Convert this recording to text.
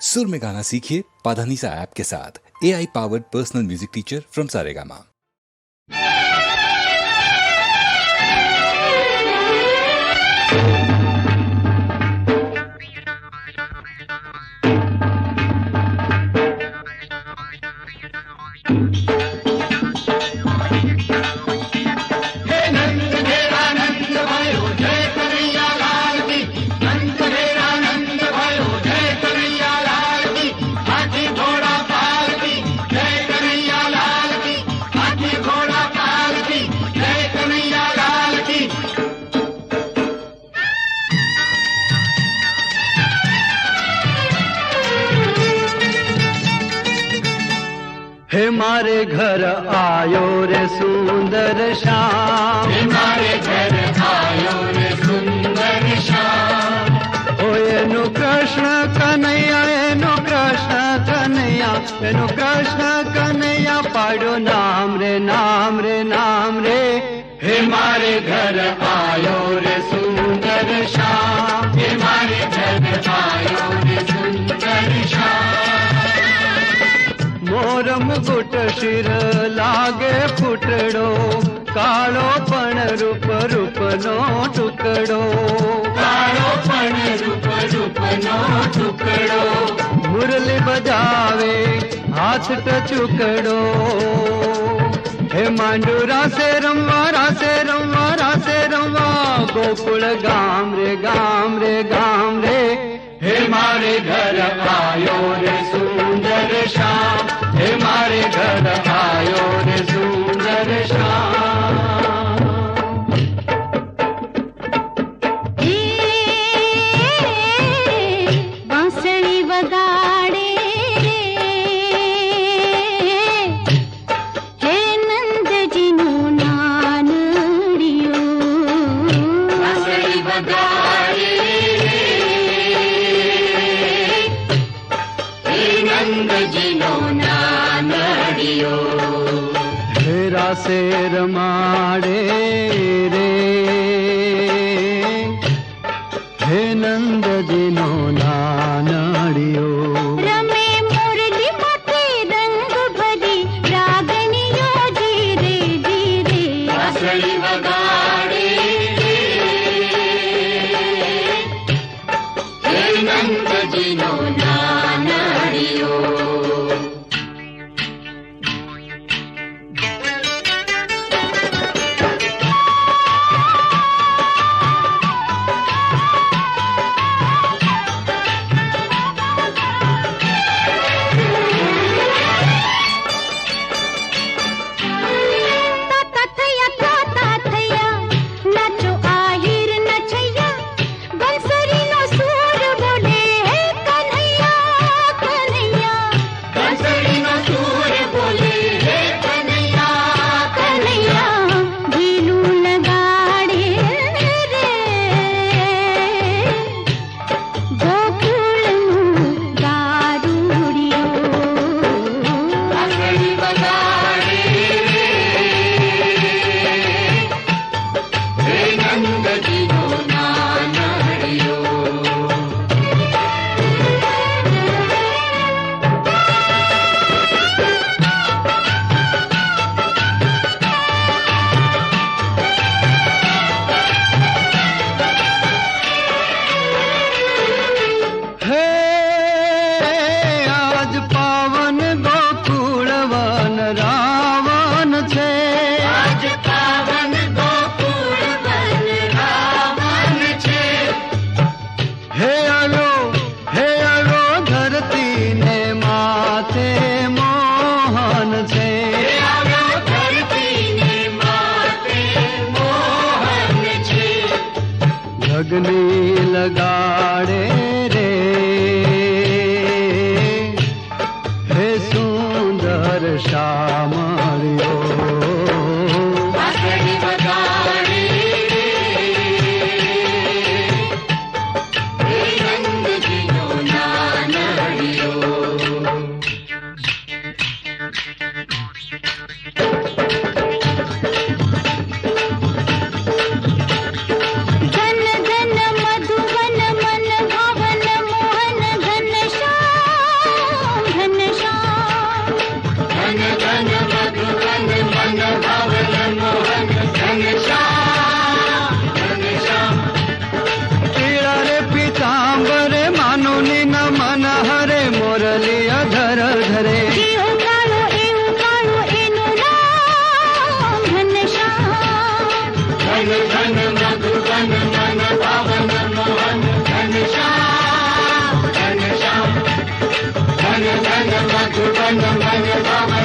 सुर में गाना सीखिए पाधानीसा ऐप के साथ। AI powered personal music teacher from Saregama. हे मारे घर आयो रे सुंदर श्याम, हमारे घर आयो रे सुंदर श्याम। ओ एनु कृष्ण कन्हैया, एनु कृष्ण कन्हैया, एनु कृष्ण कन्हैया पाड़ो नाम रे नाम रे नाम रे। हमारे घर आयो रे सुंदर श्याम, हमारे घर आयो रे सुंदर श्याम। मोर मुकुट शिर लागे फूटड़ो, कालो पण रूप रूप नो टुकड़ो, कालो पण रूप रूप नो टुकड़ो। मुरली बजावे हाथ टचुकड़ो, हे मांडूरा से रमवा रासे रमवा रासे रमवा, गोकुल गाम रे गाम रे गाम रे। हमारे घर आयो रे सुंदर श्याम, हमारे घर आयो रे सुंदर श्याम। बांसुरी बगाड़े हे नंद जिनु नानड़ियो, बांसुरी बगाड़े हे नंद जिनु नानड़ियो। हेरा से रमाड़े रे हे नंद जिनो नानड़ियो। रमे मुरली माथे रंग भरी रागनियो धीरे धीरे, बांसुरी बगाड़े हे नंद जिनु नानड़ियो। मधुबन मन भावन